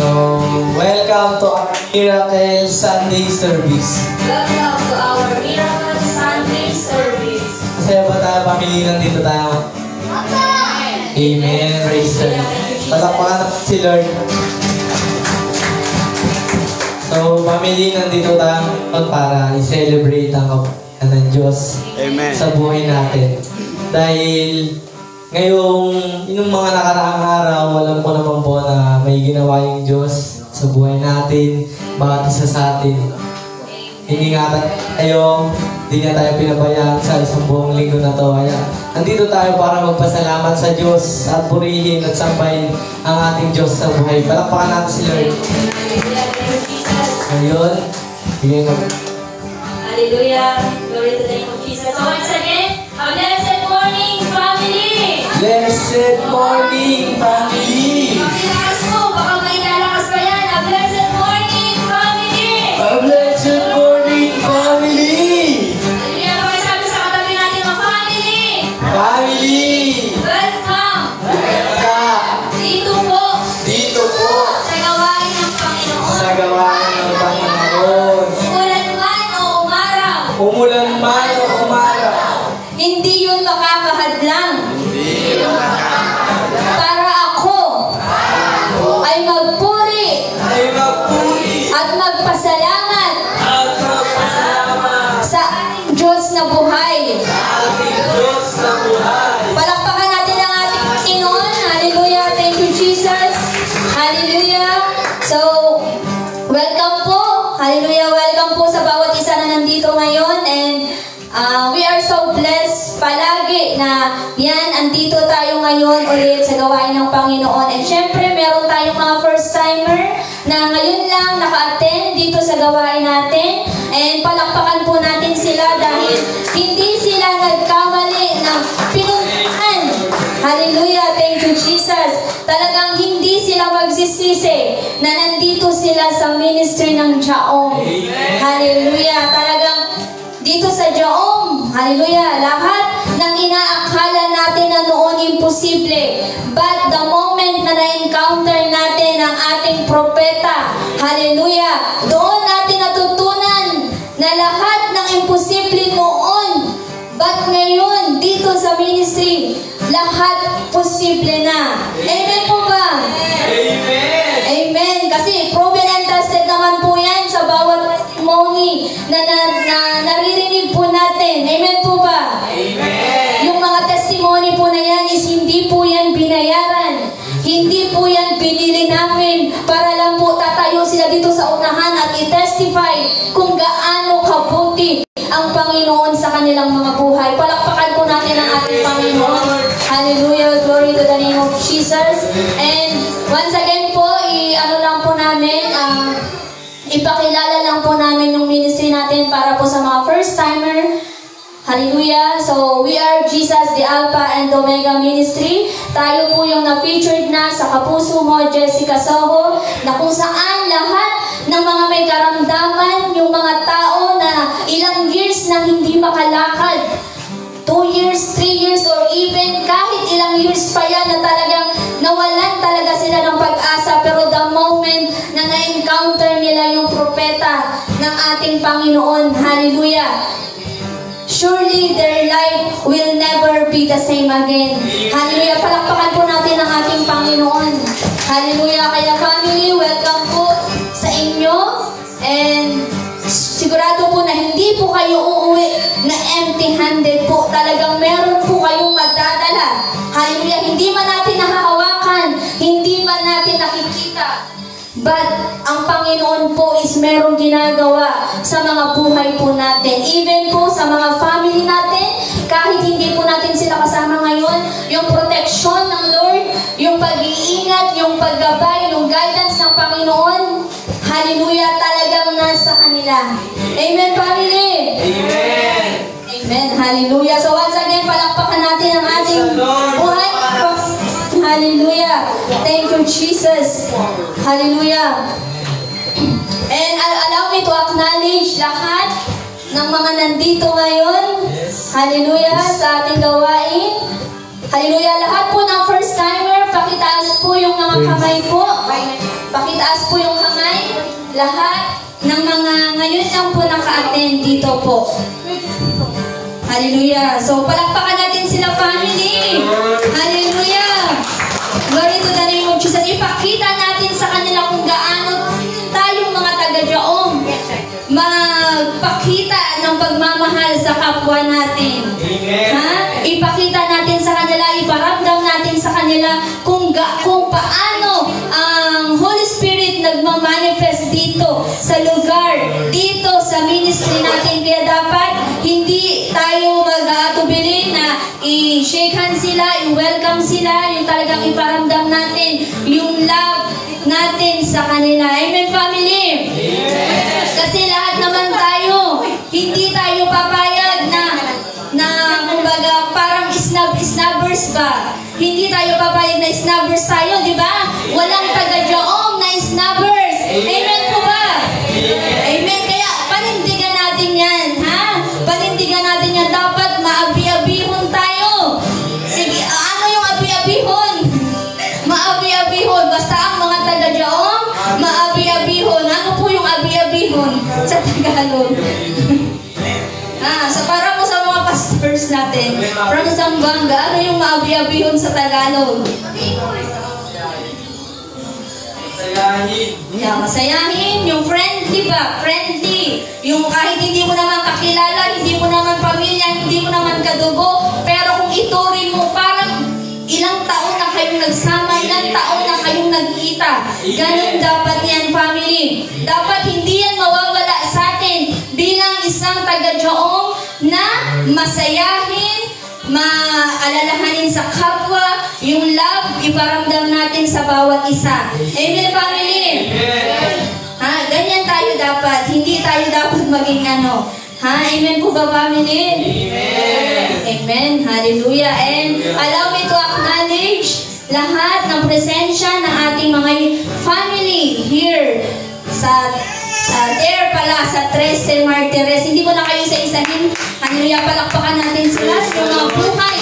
Welcome to our Miracle Sunday Service. Welcome to our Miracle Sunday Service. Masaya ba tayo, pamilya? Nandito tayo. Amen. Praise the Lord. Palakpakan natin si Lord. So, pamilya, nandito tayo para i-celebrate ang kabuhayan ng Diyos. Amen. Sa buhay natin. Dahil yung mga nakaraang araw, alam ko naman po na may ginawa yung Diyos sa buhay natin, bawat isa sa atin. Iningatan tayo, hindi na tayo pinabayaan sa isang buong linggo na to. Kaya, nandito tayo para magpasalamat sa Diyos at purihin at sambahin ang ating Diyos sa buhay. Palakpakan natin si Lord. Ngayon, bigyan ko. Hallelujah. Glory to the name of Jesus. So once again, a blessed morning, family. Blessed morning, family. Pakilakas mo, baka may lalakas pa yan. A blessed morning, family. A blessed morning, family. Hallelujah. Kami sabi sa katabi natin ng family. Family. Welcome. Welcome. Dito po. Dito po. Sa gawain ng Panginoon. Sa gawain ng Panginoon. Umulan man o umaraw. Umulan man o umaraw. Hindi yun makakahadlang. Para ako ay magpuri at magpasalamat sa ating Diyos na buhay. Palakpakan natin ang ating Panginoon. Hallelujah. Thank you, Jesus. Hallelujah. So, welcome po. Hallelujah. Welcome po sa bawat isa na nandito ngayon. And we are so blessed palagi na yan, andito tayo ngayon ulit sa gawain ng Panginoon. And syempre, meron tayong mga first-timer na ngayon lang naka-attend dito sa gawain natin. And palakpakan po natin sila dahil hindi sila nagkamali ng pinuntahan. Hallelujah, thank you Jesus. Talagang hindi sila magsisisi na nandito sila sa ministry ng Jaom. Hallelujah, talagang dito sa Jaom, hallelujah, lahat ng inaakala natin na noon imposible. But the moment na na-encounter natin ang ating propeta, hallelujah, doon natin natutunan na lahat ng imposible noon, but ngayon, dito sa ministry, lahat posible na. Amen po ba? Amen. Amen. Kasi proven and tested naman po yan sa bawat testimony na naririnig po natin. Amen po ba? Amen. Yung mga testimony po na yan is hindi po yan binayaran. Hindi po yan binili namin para lang po tatayo sila dito sa unahan at i-testify kung gaano kabuti ang Panginoon sa kanilang mga buhay. Palakpakan po natin ang ating Panginoon. Hallelujah. Glory to the name of Jesus. And once again po, ano lang po namin, ipakilala lang po namin yung ministry natin para po sa mga first-timer. Hallelujah. So, we are Jesus, the Alpha and Omega Ministry. Tayo po yung na-featured na sa Kapuso Mo, Jessica Soho, na kung saan lahat ng mga may karamdaman, yung mga tao na ilang years na hindi makalakad, 2 years, 3 years, or even kahit ilang years pa yan na talagang nawalan talaga sila ng pag-asa, pero the moment na na-encounter nila yung propeta ng ating Panginoon, hallelujah, surely their life will never be the same again. Hallelujah. Palakpakan po natin ang ating Panginoon. Hallelujah. Kaya family, welcome po sa inyo. And sigurado po na hindi po kayo uuwi na empty-handed po. Talagang meron po kayong magdadala. Hallelujah. Hindi man natin nahahawakan, hindi man natin nakikita. But ang Panginoon po is merong ginagawa sa mga buhay po natin. Even po sa mga family natin, kahit hindi po natin sila kasama ngayon, yung protection ng Lord, yung pag-iingat, yung paggabay, yung guidance ng Panginoon, hallelujah, talagang nasa kanila. Amen, family? Amen. Amen, hallelujah. So once again, palakpakan natin ang ating buhay. Hallelujah. Thank you, Jesus. Hallelujah. And allow me to acknowledge lahat ng mga nandito ngayon. Hallelujah. Sa ating gawain. Hallelujah. Lahat po ng first timer, pakitaas po yung mga kamay po. Pakitaas Itaas po yung kamay. Lahat ng mga ngayon lang po naka-attend dito po. Hallelujah. So, palakpakan natin sila, family. Hallelujah. Glory to the name of Jesus. Ipakita natin sa kanila kung gaano tayong mga taga-Jaom magpakita ng pagmamahal sa kapwa natin. Ha? Ipakita natin sa kanila, iparamdam natin sa kanila kung paano ang Holy Spirit nagmamanifest dito sa lugar, dito sa ministry natin. Kaya dapat hindi tayo mag-atubili na i-shake hands sila, i-welcome sila, yung talagang iparamdam natin yung love natin sa kanila. Amen, family? Amen. Kasi lahat naman tayo, hindi tayo papayag na kumbaga parang snubbers ba? Hindi tayo papayag na snubbers tayo, di ba? Walang taga-Jaom na snubbers. Amen po ba? Amen. Kaya panindigan natin yan, ha? Panindigan natin yan. Dapat maabi-abihon tayo. Sige, ano yung abi-abihon? Maabi-abihon. Basta ang mga taga-Jaom, maabi-abihon. Ano po yung abi-abihon sa Tagalog? So para po sa mga pastors natin, from Zamboanga, ano yung maabi-abihon sa Tagalog? Masayahin. Yeah, masayahin. Yung friendly ba? Friendly. Yung kahit hindi mo naman kakilala, hindi mo naman pamilya, hindi mo naman kadugo, pero kung ituring mo, parang ilang taon na kayong nagsama, ilang taon na kayong nagkita. Ganun dapat yan, family. Dapat hindi yan mawawala sa atin bilang isang taga-Jaom na masayahin, maalalahanin sa kapwa, yung love, iparamdam natin sa bawat isa. Amen, family? Amen. Ha, ganyan tayo dapat. Hindi tayo dapat maging ano. Ha? Amen po ba, family? Amen. Amen. Hallelujah. And allow me to acknowledge lahat ng presensya ng ating mga family here sa there pala sa 13 Martires. Hindi ko na kayo isa-isahin. Hallelujah. Palakpakan natin sila sa mga buhay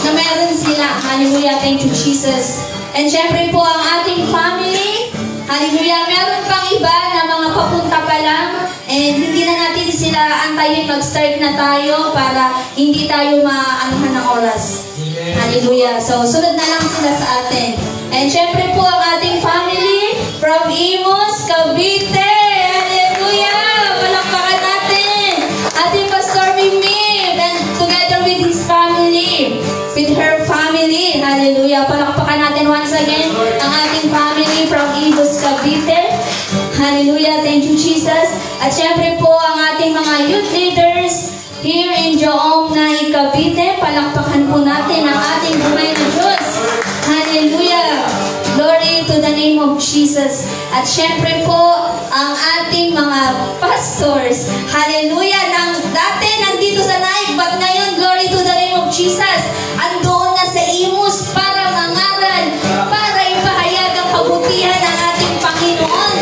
na meron sila. Hallelujah. Thank you, Jesus. And syempre po ang ating family. Hallelujah. Meron pang iba na mga papunta pa lang. And hindi na natin sila antayin. Mag-start na tayo para hindi tayo maanuhan ng oras. Hallelujah. So, sunod na lang sila sa atin. And syempre po ang ating family from Imus, Cavite. Hallelujah! Palakpakan natin. Ating Pastor Mimi, and together with his family, with her family. Hallelujah! Palakpakan natin once again ang ating family from Imus, Cavite. Hallelujah! Thank you, Jesus. At syempre po ang ating mga youth leaders here in Jaom na Cavite. Palakpakan po natin ang ating buhay na Diyos. Hallelujah! Glory to the name of Jesus. At syempre po, ang ating mga pastors. Hallelujah! Dati nandito sa Naik, but ngayon, glory to the name of Jesus. Andoon na sa Imus para mangaral, para ipahayag ang kabutihan ng ating Panginoon.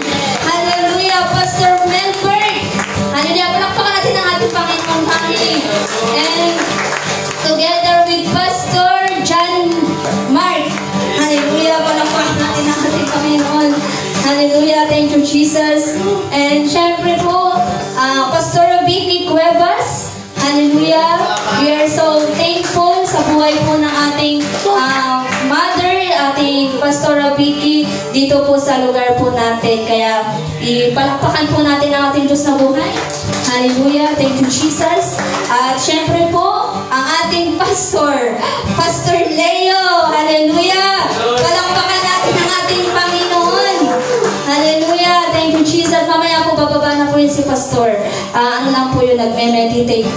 Hallelujah! Pastor Melberg. Hallelujah! Palakpakan natin ang ating Panginoon family. And together with Pastor John Mark. Hallelujah! Palakpakan natin ang ating Panginoon. Hallelujah! Thank you, Jesus. And syempre po, Pastor Vicky Cuevas. Hallelujah! We are so thankful sa buhay po ng ating mother, ating Pastor Vicky, dito po sa lugar po natin. Kaya ipalakpakan po natin ang ating Diyos na buhay. Hallelujah! Thank you, Jesus. At syempre po, ang ating pastor, Pastor Leo. Hallelujah! Palakpakan natin ang ating Panginoon. Hallelujah! Thank you, Jesus. Mamaya po, bababa na po yun si Pastor. Ano lang po yun, nagme-meditate.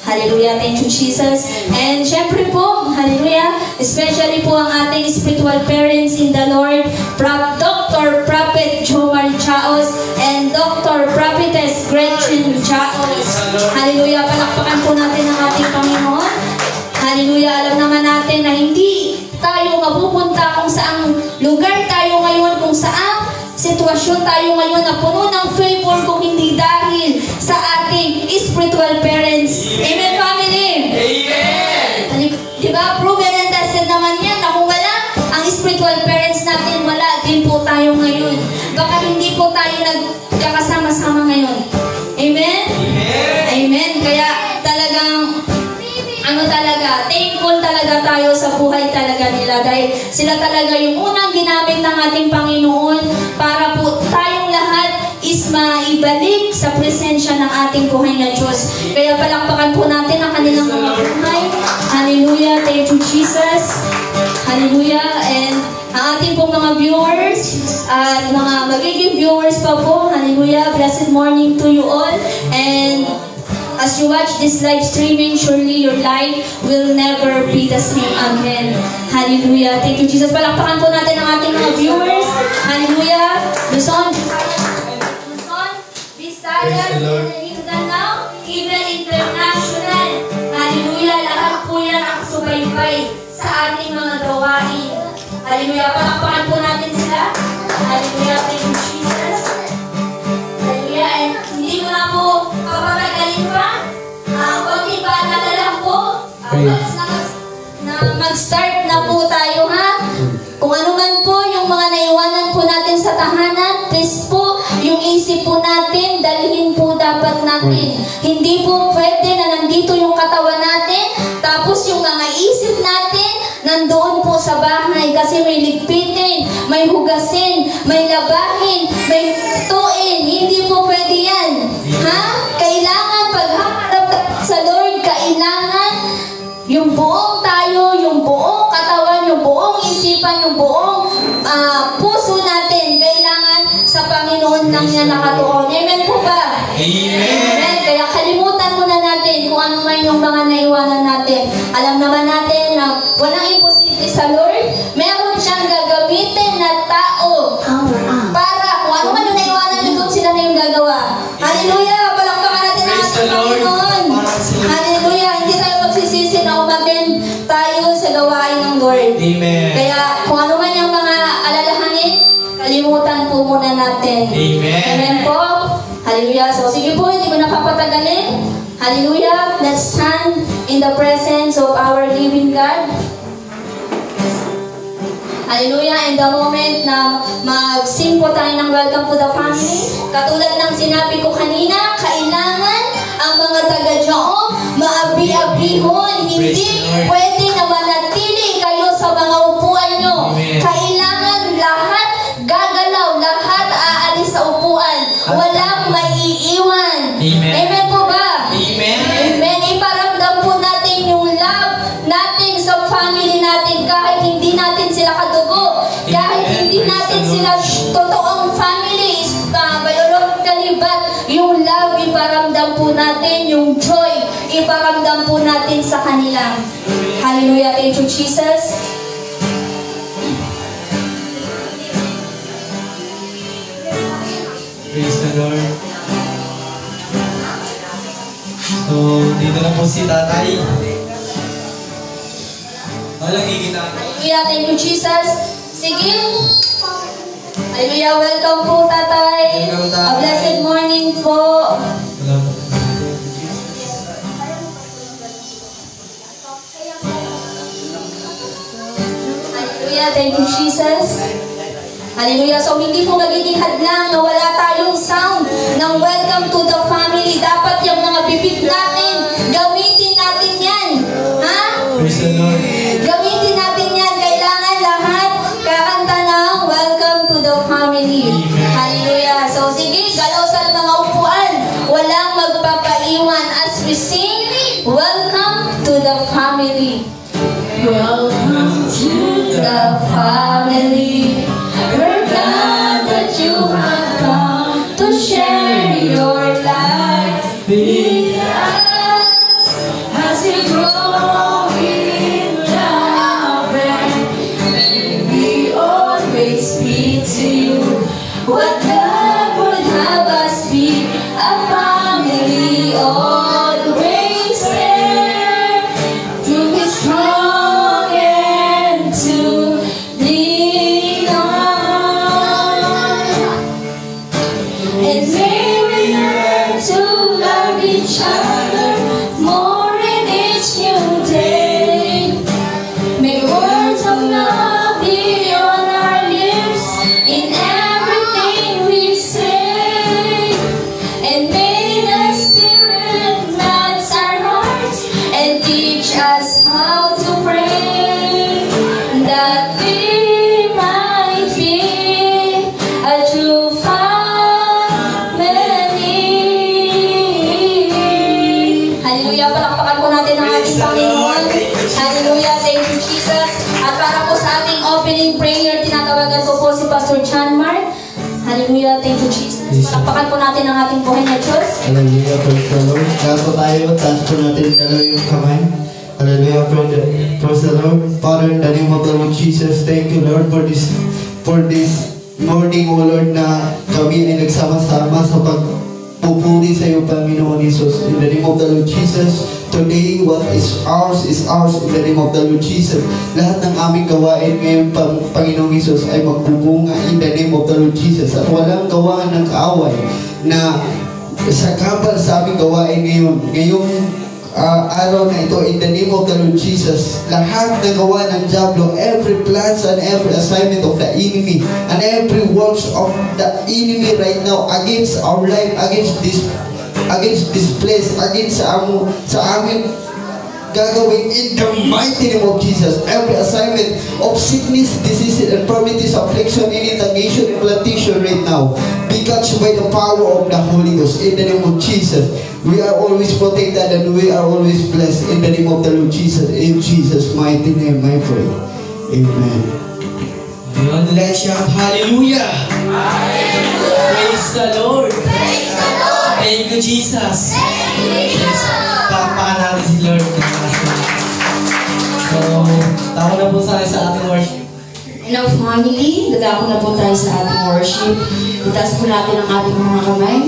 Hallelujah! Thank you, Jesus. And syempre po, hallelujah, especially po ang ating spiritual parents in the Lord, Dr. Prophet Jomar Chaos and Dr. Prophetess Gretchen Chaos. Hallelujah! Palakpakan po natin ang ating Panginoon. Hallelujah! Alam naman natin na hindi tayo mapupunta kung saang lugar tayo ngayon, kung saang sitwasyon tayo ngayon na puno ng favor kung hindi dahil sa ating spiritual parents. Amen, family? Amen! Diba? Proven and tested naman yan na kung wala ang spiritual parents natin, wala din po tayo ngayon. baka hindi po tayo nagkakasama-sama ngayon. Amen? Amen. Kaya talagang thankful talaga tayo sa buhay talaga nila dahil sila talaga yung unang ginamit ng ating Panginoon para po tayong lahat is maibalik sa presensya ng ating buhay na Diyos. Kaya palakpakan po natin ang kanilang mga buhay. Hallelujah. Thank you, Jesus. Hallelujah. And ang ating pong mga viewers at mga magiging viewers pa po. Hallelujah. Blessed morning to you all. And as you watch this live streaming, surely your life will never be the same again. Hallelujah. Thank you, Jesus. Palakpakan po natin ang ating mga viewers. Hallelujah. Luzon, Visayas, Mindanao, even international. Hallelujah. Lahat po yan ang subaybay sa ating mga gawain. Hallelujah. Palakpakan po natin sila. Hallelujah. Thank you, Jesus. Hallelujah. And hindi mo na po papatagalin pa. Kunti pa lang po. Mag-start na po tayo, ha? Kung ano man po yung mga naiwanan po natin sa tahanan, please po, yung isip po natin, dalhin po dapat natin. Hindi po pwede na nandito yung katawan natin, tapos yung mga isip natin, nandoon po sa bahay kasi may ligpitin, may hugasin, may labahin, may tuin. Hindi po pwede yan. Ha? Kailangan pagharap sa Lord, kailangan yung buong tayo, yung buong katawan, yung buong isipan, yung buong puso natin, kailangan sa Panginoon lang yan nakatuon. Amen po ba? Amen. Kaya kalimutan muna natin kung ano man yung mga naiwanan natin. Alam naman natin na walang imposible sa Lord. Meron siyang gagamitin na tao para kung ano man yung naiwanan nyo, sila na yung gagawa. Hallelujah! Palakpakan natin ang ating Panginoon. Hallelujah! Hindi tayo magsisisi na umatin tayo sa gawain ng Lord. Amen. Kaya kung ano man yung mga alalahanin, kalimutan po muna natin. Amen. Amen po. Hallelujah. So sige po, hindi ko napapatagalin. Hallelujah. Let's stand in the presence of our living God. Hallelujah. In the moment na mag-sing po tayo ng Welcome to the Family, katulad ng sinabi ko kanina, kailangan ang mga taga-Diyaong maabi-abihon. Hindi pwede na manatili kayo sa mga upuan nyo. Kailangan lahat gagalaw, lahat aalis sa upuan. Walang maiiwan. Amen po ba? Amen. Amen. Iparamdam po natin yung love natin sa family natin kahit hindi natin sila kadugo. Kahit hindi natin sila totoong family, biologically, but yung love iparamdam po natin, yung joy iparamdam po natin sa kanila. Hallelujah. Thank you, Jesus. Praise the Lord. So, dito na po si tatay. Walang giginang. Hallelujah. Thank you, Jesus. Sige. Hallelujah. Welcome po, tatay. Welcome, tatay. A blessed morning po. Hallelujah. Thank you, Jesus. Hallelujah. So, hindi po magiging hadlang na wala tayong sound ng welcome to the family. Dapat yung mga bibig natin, gamitin natin yan. Ha? Praise the Lord. Gamitin natin yan. Kailangan lahat kakanta ng welcome to the family. Hallelujah. So, sige, galaw sa mga upuan. Walang magpapaiwan as we sing, welcome to the family. Welcome to the family. We're glad that you have come to share your life with us as we grow in love, and may we always be to you what God would have us be, a family always there to be strong and to lean on. And may we learn to love each other more in each new day. May words of love be on our lips in everything Hallelujah. Thank you, Jesus. Palakpakan po natin ang ating buhay na Diyos. Hallelujah, praise the Lord. Lahat po tayo, taas po natin dalawa yung kamay. Hallelujah, praise the Lord. Father, in the name of the Lord Jesus, thank you, Lord, for this morning, O Lord, na kami ay nagsama-sama sa pagpupuri sa iyo, Panginoon Jesus. In the name of the Lord Jesus, today, what is ours in the name of the Lord Jesus. Lahat ng aming gawain ngayon, Panginoong Jesus, ay magbubunga in the name of the Lord Jesus. At walang gawa ng kaaway na sa kapal sa aming gawain ngayon. Ngayong araw na ito, in the name of the Lord Jesus, lahat na gawa ng Diablo, every plans and every assignment of the enemy, and every works of the enemy right now against our life, against this place, against sa amin gagawin in the mighty name of Jesus. Every assignment of sickness, disease, infirmities, affliction, any stagnation, implantation right now, be catched by the power of the Holy Ghost in the name of Jesus. We are always protected and we are always blessed in the name of the Lord Jesus. In Jesus' mighty name I pray. Amen. Amen. Let's shout hallelujah! Hallelujah! Praise the Lord! Praise the Lord! Thank you, Jesus! Thank you, Jesus! Pakpakan natin si Lord. So, tama na po sa ating worship. Hello family, dadako na po tayo sa ating worship. Itaas po natin ang ating mga kamay.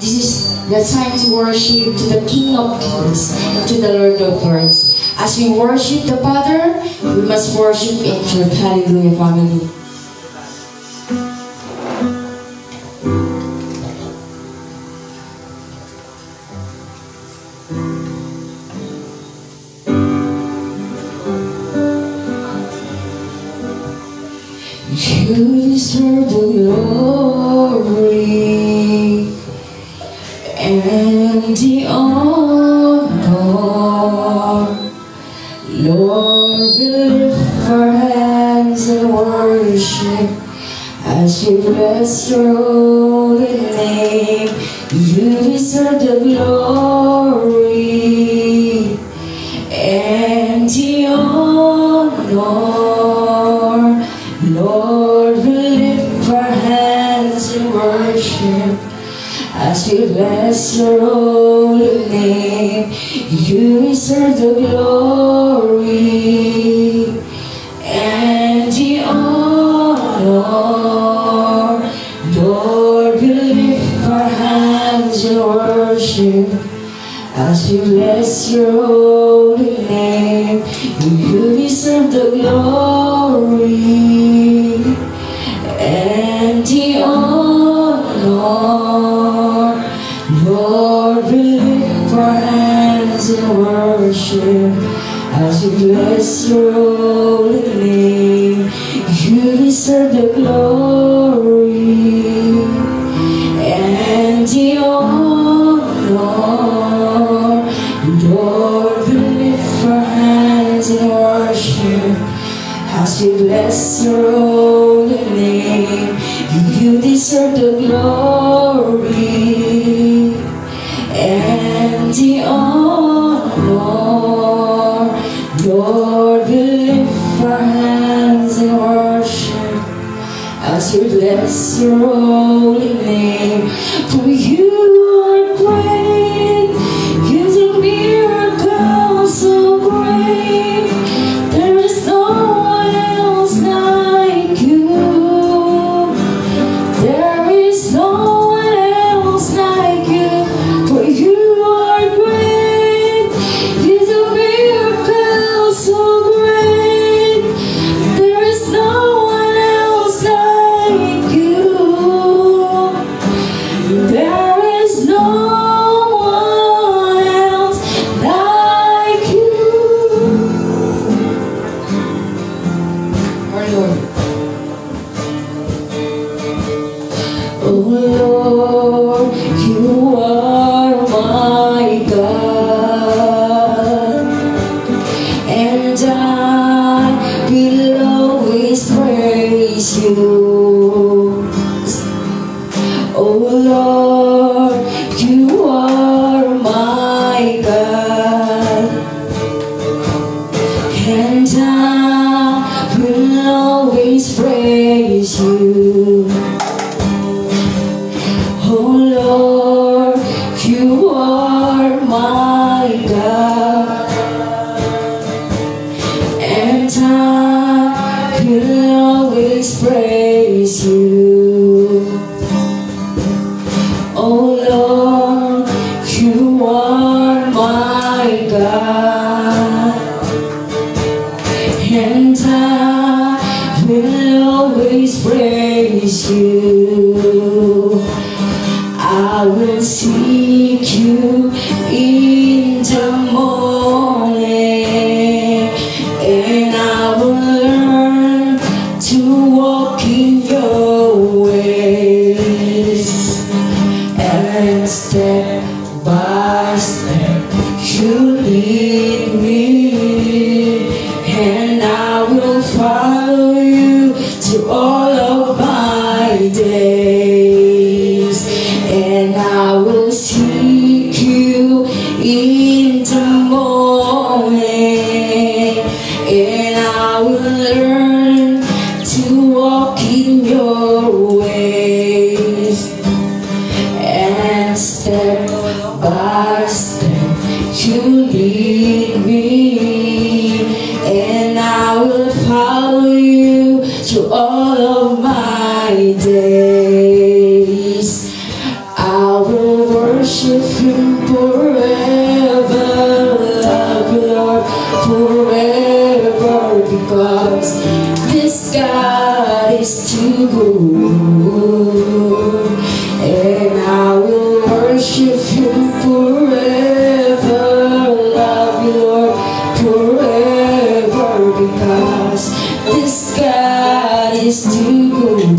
This is the time to worship to the King of Kings and to the Lord of Lords. As we worship the Father, we must worship in truth. Hallelujah, family. You deserve the glory and the honor. Lord, we lift our hands in worship as we bless your holy name. You deserve the glory and the honor. Lord, we lift our hands in worship as we bless your holy name. You deserve the glory and the honor. Lord, we lift our hands in worship as we bless your holy name. You deserve the glory and the honor. Lord, we lift our hands in worship as we bless your holy name. You deserve the glory and the honor. Lord, we lift our hands in worship as we bless your holy name. You deserve the glory and the honor. Lord, we lift our hands in worship as we bless your holy name. For you are great, you do miracles so great. There is no one else like you. There is no one else like you. For you are great, you do miracles so great. There is no one else like you. There is no one else like you. Our Lord. Oh Lord, you are my God, and I will always praise you. Oh Lord, you are my God. God, and I will always praise you. I will seek you in the morning, and I will learn to walk in your ways, and step by step you lead me, and I will follow you to all of my days, and I will seek you in the morning, and I will learn to walk in your ways, and step by step you lead me, and I will follow you to all of my days. I will worship Him forever, love you, Lord, forever, because this God is too good. And I will worship Him forever, love you, Lord, forever, because this God is too good.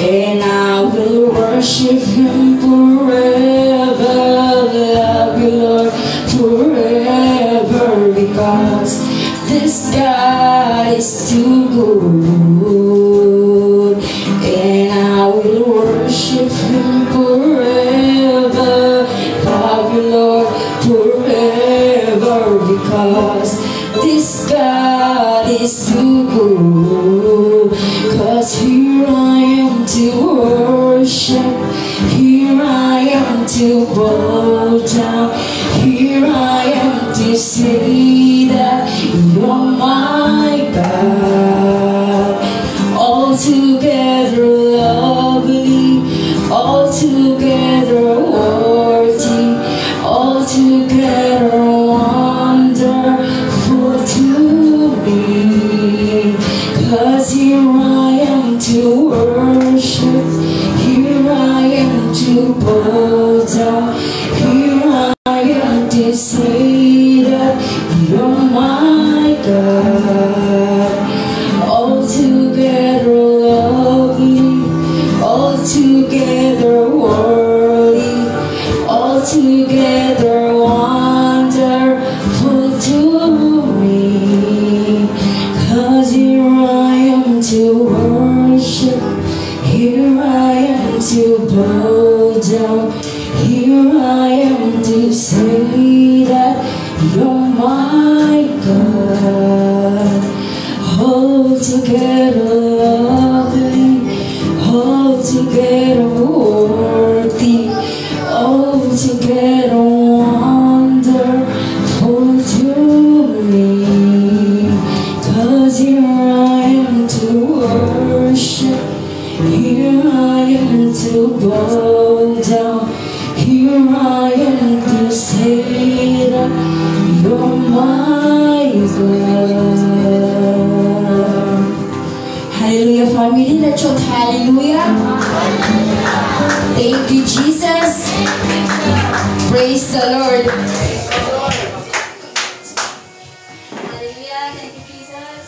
And I will worship Him forever, love you, Lord, forever, because this God is too good. And I will worship Him forever, love you, Lord, forever, because this God is too good. 'Cause here I am to worship, here I am to bow down, here I am to say that you're my God. Altogether lovely, altogether worthy, altogether wonderful to me. 'Cause here I am to worship, here I am to bow down, here I am to say that you're my God. Altogether lovely, altogether worthy, altogether wonderful to me. 'Cause here I am to worship, here I am to bow down, here I am to say that you're my God. Altogether lovely, altogether worthy, altogether wonderful to me. 'Cause here I am to worship, here I am to bow down, here I am to say that you're my God. Hallelujah, family. Let's shout hallelujah. Thank you, Jesus. Praise the Lord. Hallelujah. Thank you, Jesus.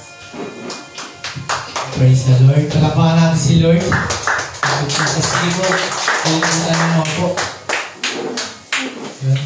Praise the Lord. Palakpakan natin si Lord. Thank you, Jesus. Libo. Pupunta naman po. Yun.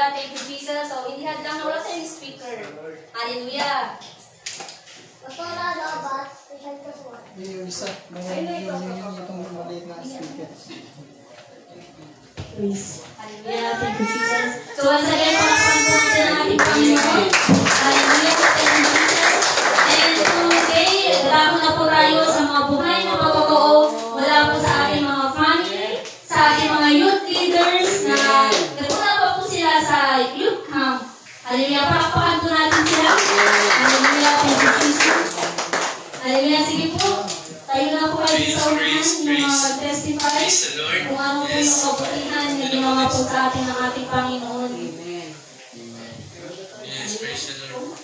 Hallelujah. Thank you, Jesus. So, hindi hadlang na wala tayong speaker. Hallelujah. Yung isa, itong maliit na speaker. Hallelujah. Thank you, Jesus. So, once again, palakpan po natin ang ating Panginoon. Hallelujah. Thank you, Jesus. And today, labo na po tayo sa mga buhay na patotoo mula po sa ating mga family, sa ating mga youth leaders na nagpunta pa po sila sa youth camp. Hallelujah. Palakpakan po natin sila. Hallelujah. Thank you, Jesus. Hallelujah. Sige po. Tayo na po kayo sa unahan yung mga mag-testify kung ano po yung kabutihan na ginawa po sa atin ng ating Panginoon. Yes, praise the Lord.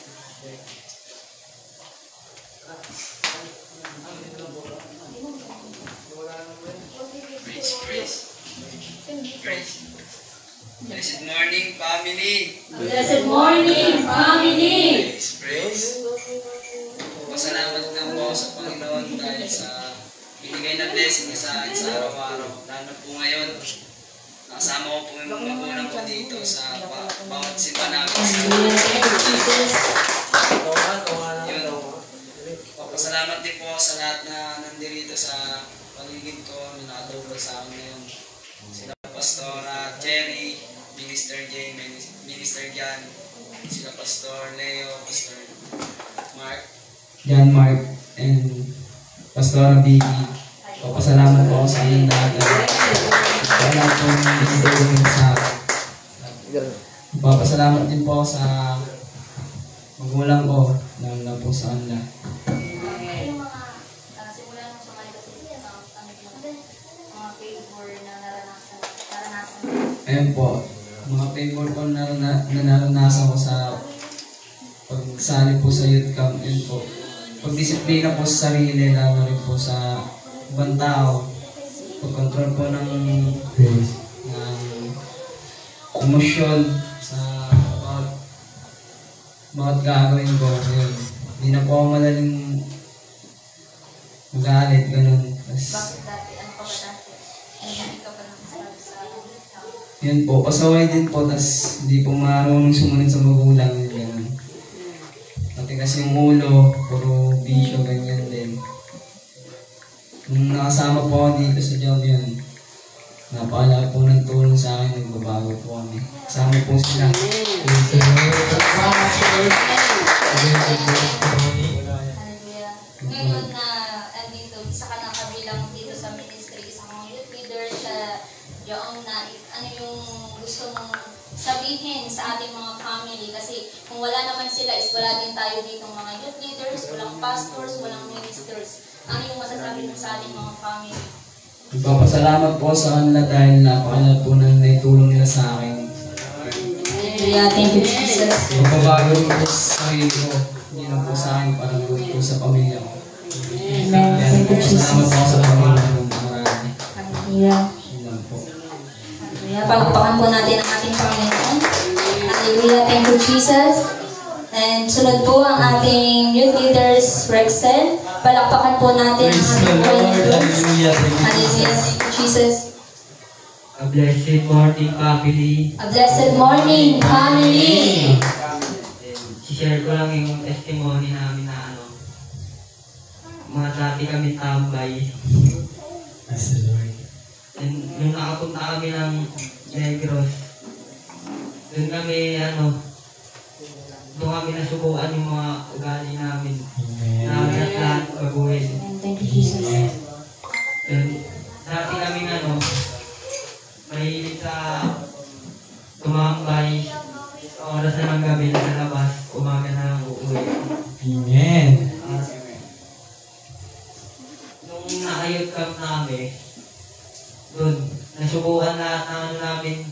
Praise. Blessed morning, family. Blessed morning, family! Praise. Pasalamat na po sa Panginoon dahil sa binigay na blessing niya sa akin sa araw-araw. Lalo po ngayon, nakasama ko po yung mga magulang ko dito sa bawat simba namin. Yun. Pasalamat din po sa lahat na nandirito sa paligid ko, na nakatulog sa akin ngayon. Sila Pastora Jerry, Minister Jay, Minister Jan, sila Pastor Leo, Pastor Mark, John Mark, and Pastora Vicky. Papasalamat po ako sa inyong lahat. Wala pong binigay sa akin. Papasalamat din po ako sa magulang ko na po sa kanila. Yung mga simula nung sumali kasi mga favor na naranasan. Ayun po, mga favor ko na naranasan ko sa pagsali po sa youth camp. Ayun po, pagdisiplina po sa sarili, lalo rin po sa ibang tao, pagkontrol po ng emosyon sa bawat gagawin ko. Ayun, hindi na po ako madaling magalit, ganun. Bakit dati? Ano pa ba dati? Hindi ka pa nakasabi sa Yun po, pasaway din po, tas hindi po marunong sumunod sa magulang, yun, ganun. Matigas yung ulo, puro bisyo, ganyan din. Nung nakasama po ako dito sa job yun, napakalaki po ng tulong sa akin, nagbabago po kami. Kasama po sila. Hallelujah. Ngayon na andito, isa ka na kabilang dito sa ministry, isang mga youth leader sa yung na ano yung gusto mong sabihin sa ating mga family kasi kung wala naman sila is wala din tayo dito mga youth leaders, walang pastors, walang ministers. Ano yung masasabi mo sa ating mga family? Nagpapasalamat po sa kanila dahil napakalaki po na naitulong nila sa akin. Hallelujah. Thank you, Jesus. Magbabago rin po sa sarili ko, hindi lang po sa akin, parang po sa pamilya ko. Amen. Thank you, Jesus. Salamat po sa Panginoon ng marami. Hallelujah. Yun lang po. Hallelujah. Palakpakan po natin ang ating Panginoon. Hallelujah. Thank you, Jesus. And sunod po ang ating youth leaders, Rexel. Palakpakan po natin ang ating Panginoon. Hallelujah. Hallelujah. Thank you, Jesus. A blessed morning, family. A blessed morning, family. I-share ko lang yung testimony namin na mga dati kami tambay. And nung nakapunta kami ng Negros, doon kami, doon kami nasubukan yung mga ugali namin. Namin at lahat baguhin. And thank you, Jesus. And dati kami, mahilig sa tumambay sa oras na ng gabi sa labas, umaga na lang uuwi. Amen. Nung naka-youth camp namin, doon, nasubukan lahat ng namin.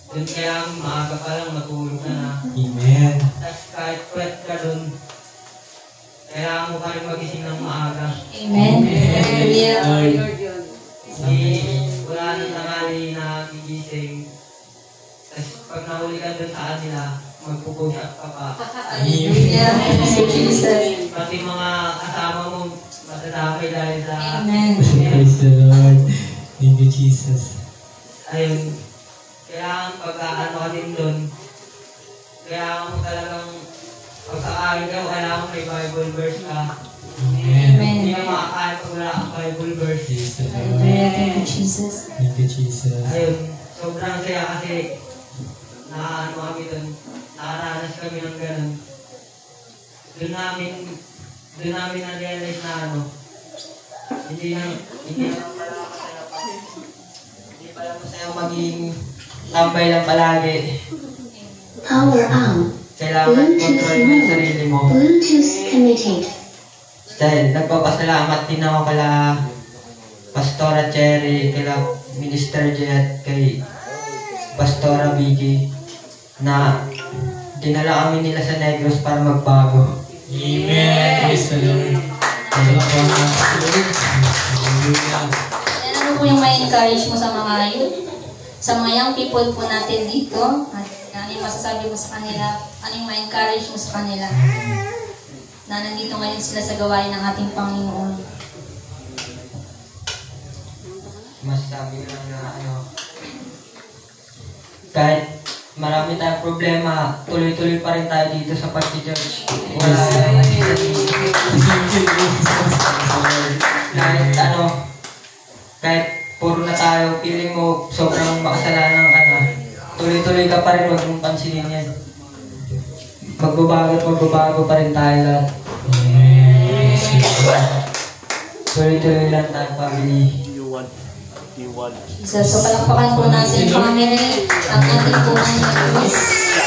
Doon kaya maaga pa lang matulog na. Amen. Tapos kahit pwet ka doon, kailangan mo pa rin magising ng maaga. Amen. Hallelujah. Wala nang tangali na gigising. Tapos pag nahuli ka doon sa kanila, magpupush up ka pa. Hallelujah. Thank you, Jesus. Pati mga kasama mo, matadamay dahil sa... Amen. Praise the Lord. Thank you, Jesus. Ayun. kailangan pagkaano ka din doon. Kailangan mo talagang pagkakain ka, kailangan may Bible verse ka. Hindi na makakain pag wala kang Bible verse. Hallelujah. Thank you, Jesus. Thank you, Jesus. Ayun, sobrang saya kasi nakaano kami doon, nakaranas kami ng ganun. Doon namin na-realize na ano, hindi pala masaya maging tambay lang palagi. Power on. Kailangan control mo yung sarili mo. Bluetooth connected. Dahil nagpapasalamat din ako kala Pastora Cherry, kala Minister Jet, kay Pastora Vicky na dinala kami nila sa Negros para magbago. Amen. Praise the Lord. Ano po yung may encourage mo sa mga youth? Sa mga young people po natin dito? At ano yung masasabi mo sa kanila? Ano yung may encourage mo sa kanila? Na nandito ngayon sila sa gawain ng ating Panginoon. Masasabi ko lang na ano, kahit marami tayong problema, tuloy-tuloy pa rin tayo dito sa pag-church. Wala kahit ano, kahit puro na tayo, feeling mo sobrang makasalanan ka na, tuloy-tuloy ka pa rin, huwag mong pansinin yan. Magbabago pa rin tayo lahat. Tuloy-tuloy lang tayo, family. So palakpakan po natin, family, ang ating punang Diyos.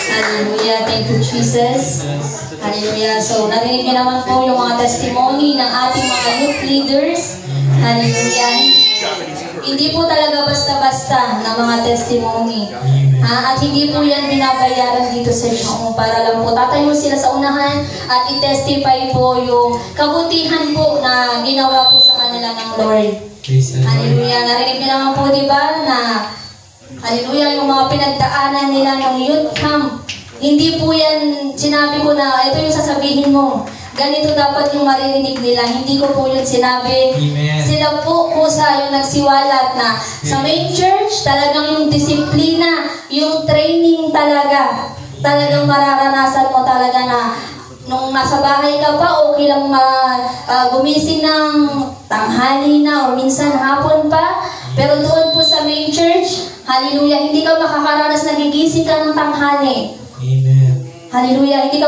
Hallelujah. Thank you, Jesus. Hallelujah. So, narinig niyo naman po yung mga testimony ng ating mga youth leaders. Hallelujah. Hindi po talaga basta-basta ng mga testimony. At hindi po yan binabayaran dito sa inyo para lang po tatayo sila sa unahan at i-testify po yung kabutihan po na ginawa po sa kanila ng Lord. Hallelujah. Narinig niyo naman po, di ba, na hallelujah, yung mga pinagdaanan nila ng youth camp. Hindi po yan, sinabi ko na, ito yung sasabihin mo. Ganito dapat yung maririnig nila. Hindi ko po yun sinabi. Amen. Sila po sa yung nagsiwalat na sa main church, talagang yung disiplina, yung training talaga. Talagang mararanasan mo talaga na nung nasa bahay ka pa, okay lang gumising ng tanghali na o minsan hapon pa. Pero doon po sa main church, hallelujah, hindi ka makakaranas na gigising ka ng tanghali. Amen. Hallelujah, hindi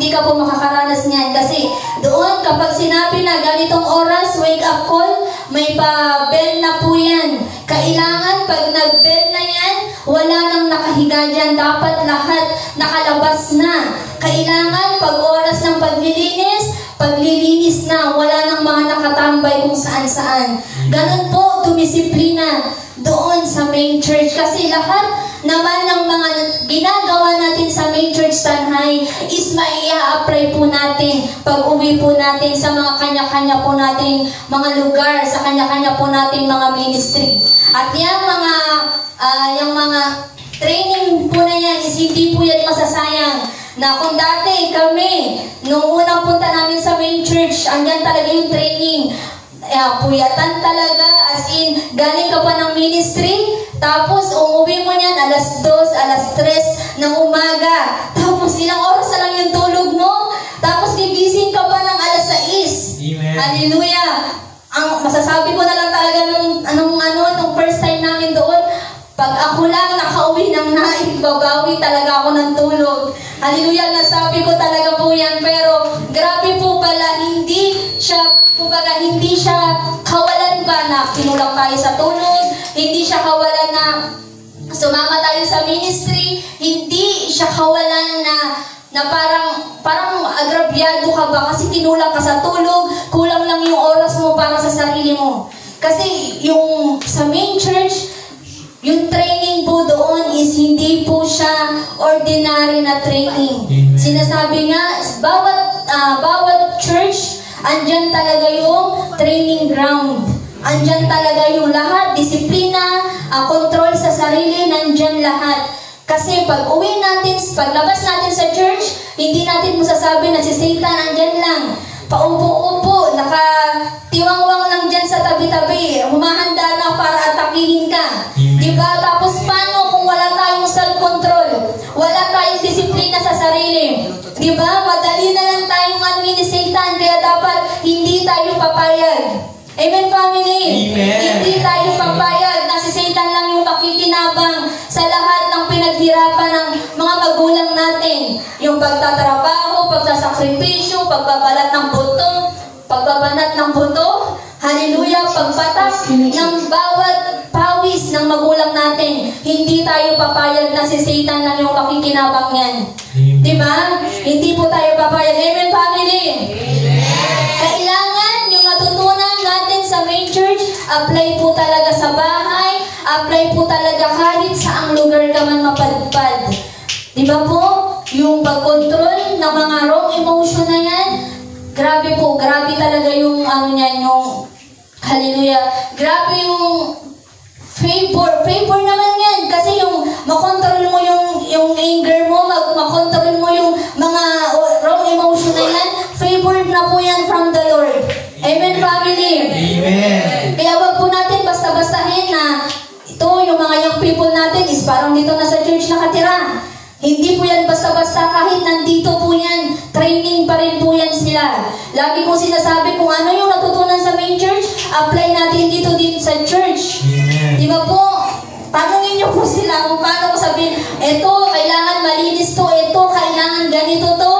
ka po makakaranas niyan kasi doon kapag sinabi na ganitong oras, wake up call, may pa-bell na po yan. Kailangan pag nag-bell na yan, wala nang nakahiga dyan. Dapat lahat nakalabas na. Kailangan pag oras ng paglilinis na, wala nang mga nakatambay kung saan-saan. Ganun po, dumisiplina doon sa main church. Kasi lahat naman ng mga ginagawa natin sa main church Tanhay is maia-apply po natin pag uwi po natin sa mga kanya-kanya po nating mga lugar, sa kanya-kanya po nating mga ministry. At yung mga training po na yan is hindi po yan masasayang. Na kung dati kami, nung unang punta namin sa main church, andyan talaga yung training. Puyatan talaga, as in, galing ka pa ng ministry, tapos umuwi mo niyan alas 2, alas 3 ng umaga. Tapos ilang oras na lang yung tulog mo, tapos gigising ka pa ng alas 6. Amen. Hallelujah. Ang masasabi ko na lang talaga nung first time namin doon, pag ako lang nakauwi ng babawi talaga ako ng tulog. Hallelujah, nasabi ko talaga po yan. Pero grabe po pala, hindi siya kawalan ba na kinulang tayo sa tulog, hindi siya kawalan na sumama tayo sa ministry, hindi siya kawalan na parang agrabyado ka ba kasi kinulang ka sa tulog, kulang lang yung oras mo para sa sarili mo. Kasi yung sa main church, yung training po doon is hindi po siya ordinary na training. Amen. Sinasabi nga, bawat church, andyan talaga yung training ground. Andyan talaga yung lahat, disiplina, control sa sarili, nandyan lahat. Kasi pag uwi natin, paglabas natin sa church, hindi natin masasabi na si Satan andyan lang. Paupo-upo, nakatiwangwang lang dyan sa tabi-tabi, humahanda na para atakihin ka. Diba? Tapos paano kung wala tayo Di ba? Madali na lang tayong anuhin ni Satan, kaya dapat hindi tayo papayag. Amen, family? Amen. Hindi tayo papayag na si Satan lang yung makikinabang sa lahat ng pinaghirapan ng mga magulang natin. Yung pagtatrabaho, pagsasakripisyo, pagbabalat ng buto, pagbabanat ng buto, hallelujah, pagpatak ng bawat pawis ng magulang natin. Hindi tayo papayag na si Satan lang yung makikinabang yan. Diba? Hindi po tayo papayag. Amen, family? Kailangan yung natutunan natin sa main church, apply po talaga sa bahay, apply po talaga kahit saang lugar ka man mapadpad. Diba po? Yung pag-control ng mga wrong emotion na yan, grabe po, grabe talaga yung ano niyan, yung hallelujah, grabe yung favor naman yan, kasi yung makontrol mo yung anger mo, makontrol mo yung mga wrong emotion na yan, favored na po yan from the Lord. Amen, family? Amen. Kaya wag po natin basta-bastahin na ito, yung mga young people natin is parang dito na sa church nakatira. Hindi po yan basta-basta, kahit nandito po yan, training pa rin po yan sila. Lagi ko sinasabi kung ano yung natutunan sa main church, apply natin dito din sa church. Amen. Di ba po? Tanungin niyo po sila kung paano ko sabihin, eto, kailangan malinis to, eto, kailangan ganito to.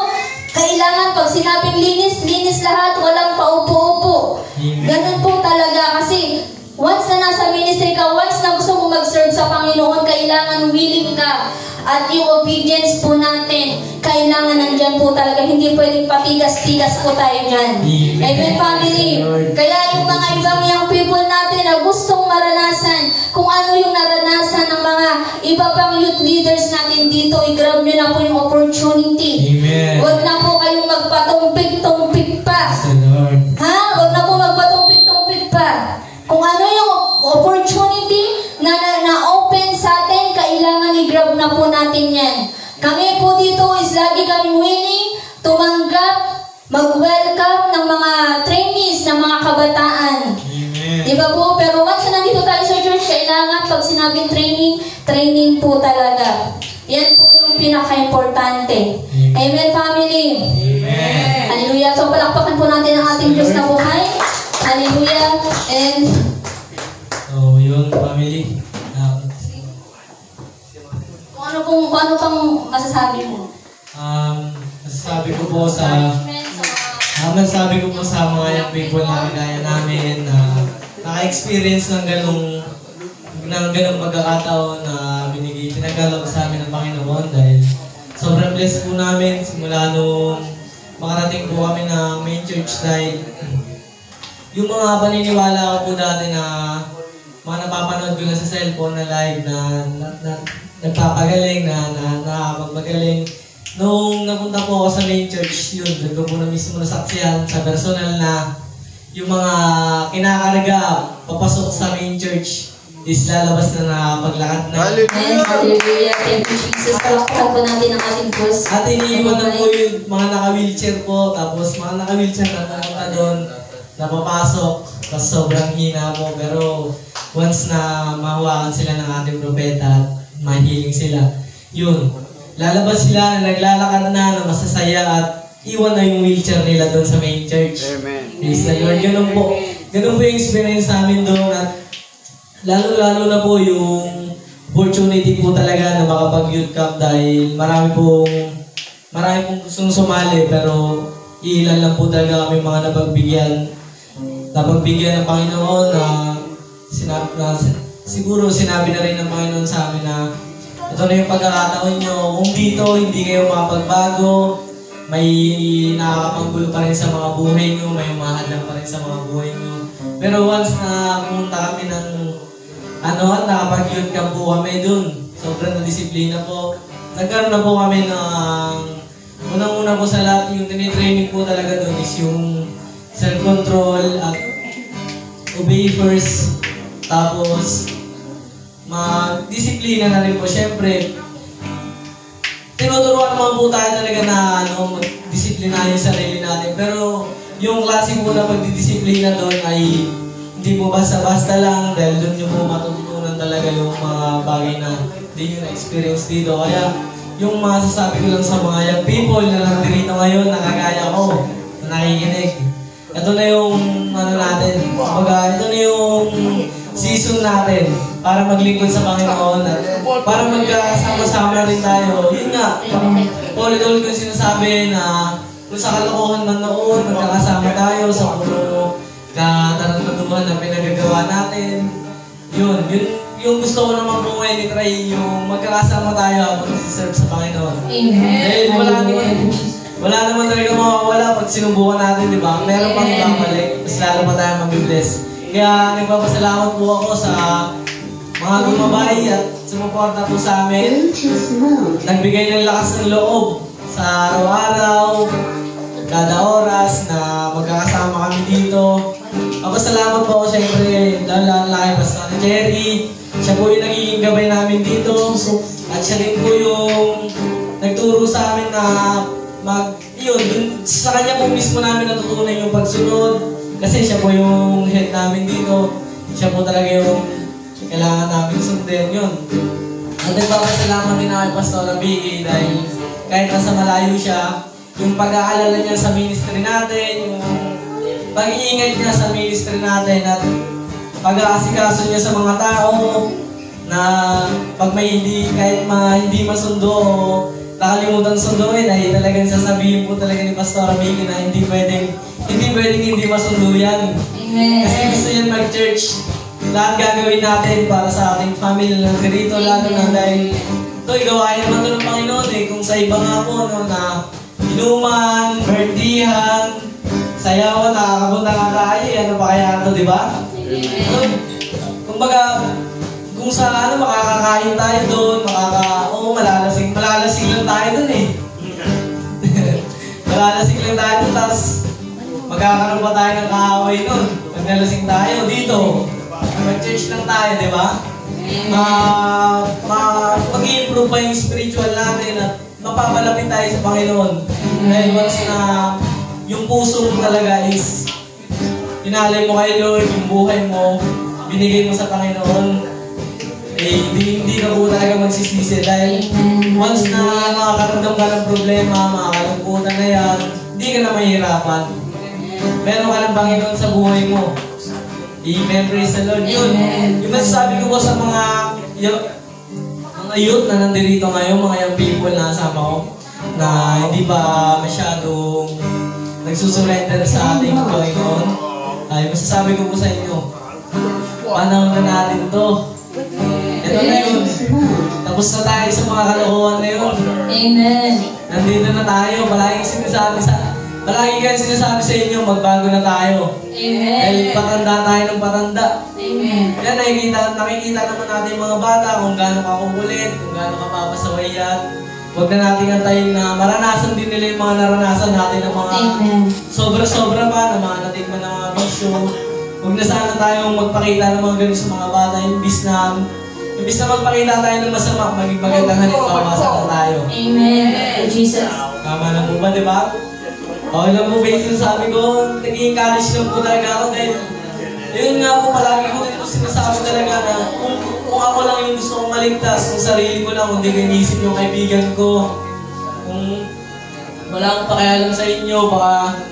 Kailangan pag sinabing linis, linis lahat, walang paupo-upo. Ganun po talaga kasi once na nasa ministry ka, once na gusto mo mag-serve sa Panginoon, kailangan willing ka. At yung obedience po natin, kailangan nandyan po talaga. Hindi pwedeng patigas-tigas po tayo dyan. Amen, family? Kaya yung mga ibang young people natin na gustong maranasan kung ano yung naranasan ng mga iba pang youth leaders natin dito, i-grab nyo na po yung opportunity. Amen. Huwag na po kayong magpatumpik-tumpik pa. Praise the Lord. Ha? Huwag na po magpatumpik-tumpik pa. Kung ano yung opportunity na open sa atin, kailangan i-grab na po natin yan. Kami po dito is lagi kaming willing tumanggap, mag-welcome ng mga trainees, ng mga kabataan. Amen. Diba po? Pero once na nandito tayo sa church, kailangan pag sinabing training, training po talaga. Yan po yung pinaka-importante. Amen, family? Amen. Hallelujah. So, palakpakan po natin ang ating Diyos na buhay. Hallelujah. And So, yun, family. kung ano pang masasabi mo? Masasabi ko po sa mga young people na kagaya namin na naka-experience ng ganong pagkakataon na pinagkaloob sa amin ng Panginoon dahil sobrang blessed po namin simula nung makarating po kami ng main church dahil yung mga paniniwala ko po dati na mga napapanood ko na sa cellphone na live na nagpapagaling, na nakakapagpagaling. Nung napunta po ako sa main church, yun, doon ko po na mismo nasaksihan sa personal na yung mga kinakarga papasok sa main church is lalabas na nakapaglakad na. Amen. Hallelujah. Thank you, Jesus. Palakpakan po natin ang ating Diyos. At iniiwan na po yung mga naka-wheelchair po, tapos mga naka-wheelchair na pumunta doon, napapasok, tapos sobrang hina po, pero once na mahawakan sila ng ating propeta at mahiling sila, yun, lalabas sila na naglalakad na masasaya at iwan na yung wheelchair nila doon sa main church. Amen. Praise the Lord. Ganun po yung experience namin doon at lalo-lalo na po yung opportunity po talaga na makapag-youth camp dahil marami pong gustong sumali pero ilan lang po talaga kami mga napagbigyan ng Panginoon na siguro sinabi na rin ng Panginoon sa amin na ito na yung pagkakataon nyo. Kung dito hindi kayo makapagbago, may nakakapanggulo pa rin sa mga buhay nyo, may umahadlang pa rin sa mga buhay nyo. Pero once na pumunta kami ng nakapag-youth camp po kami dun, sobrang na disiplina po. Nagkaroon na po kami ng unang-una po sa lahat, yung tinitraining po talaga dun is yung self-control at obey first. Tapos, mag-disiplina na rin po. Siyempre, tinuturuan naman po tayo talaga na mag-disiplina yung sarili natin. Pero, yung klase po na pagdidisiplina doon ay hindi po basta-basta lang dahil doon nyo po matutunan talaga yung mga bagay na hindi nyo na-experience dito. Kaya, yung masasabi ko lang sa mga young people na nandito ngayon, nakagaya ko, na nakikinig. Ito na yung ano natin, kumbaga, ito na yung season natin para maglingkod sa Panginoon at para magkasama-sama rin tayo. Yun nga, ulit-ulit kong sinasabi na kung sa kalokohan man noon, magkakasama tayo sa puro katarantaduhan na pinagagawa natin. Yun yung gusto ko naman po ngayon i-try, yung magkakasama tayo habang nagsiserve sa Panginoon. Amen. Dahil wala naman talaga mawawala pag sinubukan natin, di ba? Meron pang ibabalik, mas lalo pa tayo mabibless. Kaya nagpapasalamat po ako sa mga gumabay at sumuporta po sa amin. Bluetooth mode. Nagbigay ng lakas ng loob sa araw-araw, kada oras na magkakasama kami dito. Salamat po ako syempre, lalo na kay Pastor Jerry. Siya po yung nagiging gabay namin dito. At siya din po yung nagturo sa amin na sa kanya po mismo namin natutunan yung pagsunod. Kasi siya po yung head namin dito. Siya po talaga yung kailangan namin sundin yun. At nagpapasalamat din ako kay Pastor Vicky dahil kahit nasa malayo siya, yung pag-aalala niya sa ministry natin, yung pag-iingat niya sa ministry natin at pag-aasikaso niya sa mga tao na pag may hindi masundo o nakalimutan sunduin ay talagang sasabihin po talaga ni Pastor Vicky na hindi pwedeng hindi masundo yan. Amen. Kasi gusto yan mag-church. Lahat gagawin natin para sa ating family na dito, lalo na dahil ito, igawain naman ito ng Panginoon eh. Kung sa iba nga po, no, na inuman, birthdayhan, sayawan, nakakapunta nga tayo, ano pa kaya ito, di ba? So, kumbaga, kung sa makakakain tayo doon, malalasing lang tayo doon eh. Malalasing lang tayo doon, tapos magkakaroon pa tayo ng kaaway doon. Pag nalasing tayo dito, mag-church lang tayo, di ba? Mag-i-improve pa yung spiritual natin at mapapalapit tayo sa Panginoon. Dahil once na yung puso mo talaga is inalay mo kay Lord, yung buhay mo, binigay mo sa Panginoon, eh, hindi ka po talaga magsisisi dahil once na makakaramdam ka ng problema, makakalungkutan na yan, hindi ka na mahirapan. Meron ka ng Panginoon sa buhay mo. Amen, praise the Lord. Yun, yung masasabi ko po sa mga youth na nandito ngayon, mga young people na kasama ko, na hindi pa masyadong nagsusurrender sa ating Panginoon, ay masasabi ko po sa inyo, panahon na natin to. Ito na yun. Tapos na tayo sa mga kalokohan na yun. Amen. Nandito na tayo. Palagi kayo sinasabi sa inyo, magbago na tayo. Amen. Dahil patanda tayo ng patanda. Amen. Yan, nakikita naman natin mga bata kung gaano kakukulit, kung gaano kapapasaway yan. Huwag na natin antayin na maranasan din nila yung mga naranasan natin ng mga sobra-sobra pa, na mga natikman ng mga bisyo. Huwag na sana tayong magpakita ng mga ganun sa mga bata, imbis na magpakita tayo ng masama, maging magandang halimbawa sa tayo. Amen. Jesus. Tama na po ba, di ba? Okay lang po ba yung sinasabi ko? Nag-i-encourage lang po talaga ako dahil yun nga po, palagi ko din po sinasabi talaga na kung ako lang yung gusto kong maligtas, kung sarili ko lang, kung di ko iniisip yung kaibigan ko, kung wala akong pakialam sa inyo, baka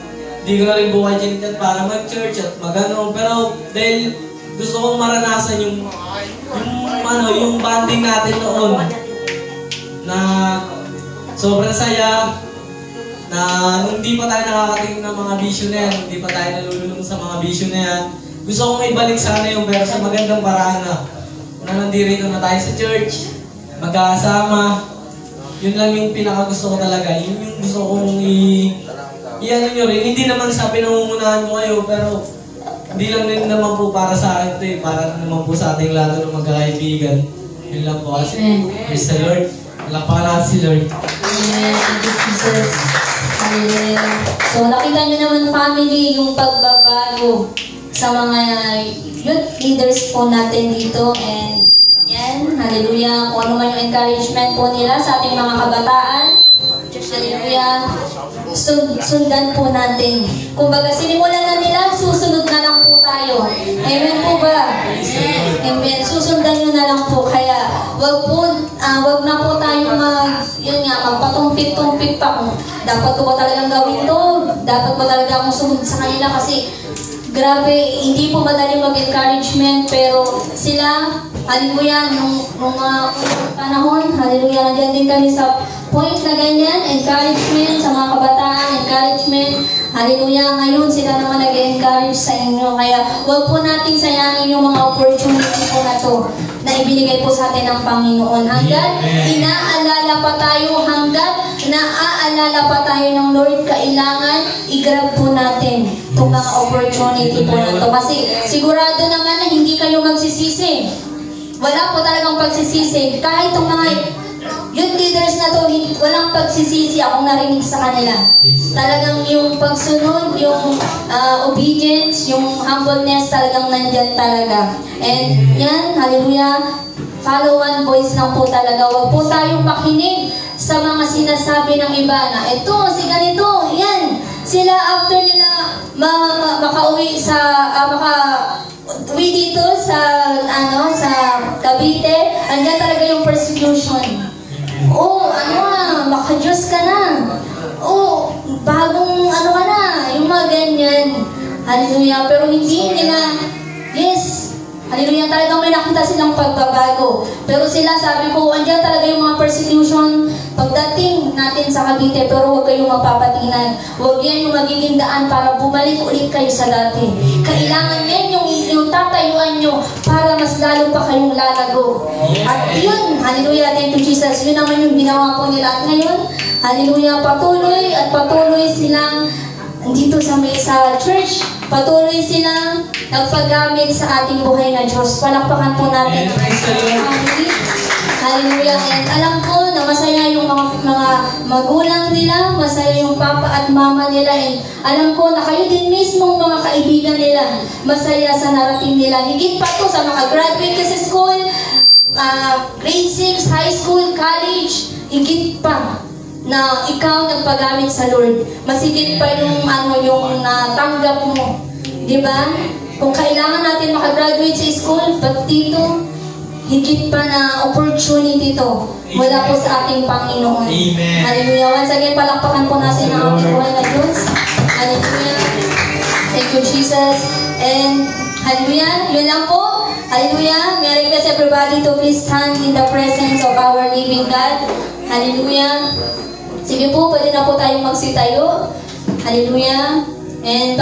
di ko na rin po kayo dyan para mag-church at mag-ano. Pero dahil gusto kong maranasan yung bonding natin noon na sobrang saya, na nung di pa tayo nakakatingin ng mga bisyo na yan, hindi pa tayo nalululong sa mga bisyo na yan, gusto kong ibalik sana yung pero sa magandang paraan na nandito na tayo sa church, magkakasama. Yun lang yung pinakagusto ko talaga. Yun yung gusto kong i-ano nyo rin. Hindi naman sa pinangungunahan ko kayo, pero hindi lang din naman po para sa akin ito eh. Para naman po sa ating lahat ng magkakaibigan. Yun lang po kasi. Praise the Lord. Palakpakan natin si Lord. Amen. Thank you, Jesus. Hallelujah. So, nakita nyo naman, family, yung pagbabago sa mga youth leaders po natin dito. And yan, hallelujah. Kung ano man yung encouragement po nila sa ating mga kabataan. Hallelujah. Sundan po natin. Kung baga, sinimulan na nila, susunod na lang po po tayo. Amen po ba? Amen. Susundan nyo na lang po. Kaya, wag na po tayo magpatumpit-tumpit pa kung dapat ko ba talagang gawin to? Dapat ba talaga akong sumunod sa kanila? Kasi, grabe, hindi po madali mag-encouragement, pero sila, hallelujah, nung mga panahon, hallelujah, nandiyan din kami sa point na ganyan, encouragement sa mga kabataan, encouragement, hallelujah, ngayon sila naman nag-encourage sa inyo, kaya huwag po nating sayangin yung mga opportunity po na to, na ibinigay po sa atin ng Panginoon. Hanggat inaalala pa tayo, hanggat naaalala pa tayo ng Lord, kailangan i-grab po natin itong mga opportunity po na to. Kasi sigurado naman na hindi kayo magsisisi. Wala po talagang pagsisisi. Kahit itong mga youth leaders na to, walang pagsisisi akong narinig sa kanila. Talagang yung pagsunod, yung obedience, yung humbleness talagang nandyan talaga. And yan, hallelujah, follow one voice lang po talaga. Huwag po tayong makinig sa mga sinasabi ng iba na ito, si ganito, yan. Sila after nila makauwi sa, uwi dito sa, sa Cavite, andyan talaga yung persecution. Maka-Diyos ka na. Bagong ka na. Yung mga ganyan. Hallelujah. Pero hindi nila, yes, hallelujah, talagang may nakita silang pagbabago. Pero sila, sabi ko, andyan talaga yung mga persecution pagdating natin sa Cavite, pero huwag kayong mapapatinan. Huwag yan yung magiging daan para bumalik ulit kayo sa dati. Kailangan yan yung tatayuan nyo para mas lalo pa kayong lalago. At yun, hallelujah, thank you Jesus, yun naman yung ginawa po nila. At ngayon, hallelujah, patuloy at patuloy silang dito sa church, patuloy silang nagpagamit sa ating buhay na Diyos. Palakpakan po natin. Hallelujah. And alam ko na masaya yung mga magulang nila, masaya yung papa at mama nila. And alam ko na kayo din mismo mga kaibigan nila, masaya sa narating nila. Higit pa to sa mga graduate sa school, grade 6, high school, college, higit pa na ikaw nagpagamit sa Lord. Masigit pa yung yung natanggap mo. Diba? Kung kailangan natin makagraduate sa school, but dito, higit pa na opportunity to mula po sa ating Panginoon. Amen. Hallelujah. Once again, palakpakan po natin ang ating buhay na Diyos. Hallelujah. Thank you, Jesus. And hallelujah. Yun lang po. Hallelujah. May I request everybody to please stand in the presence of our living God. Hallelujah. Sige po, pwede na po tayong magsitayo. Hallelujah. And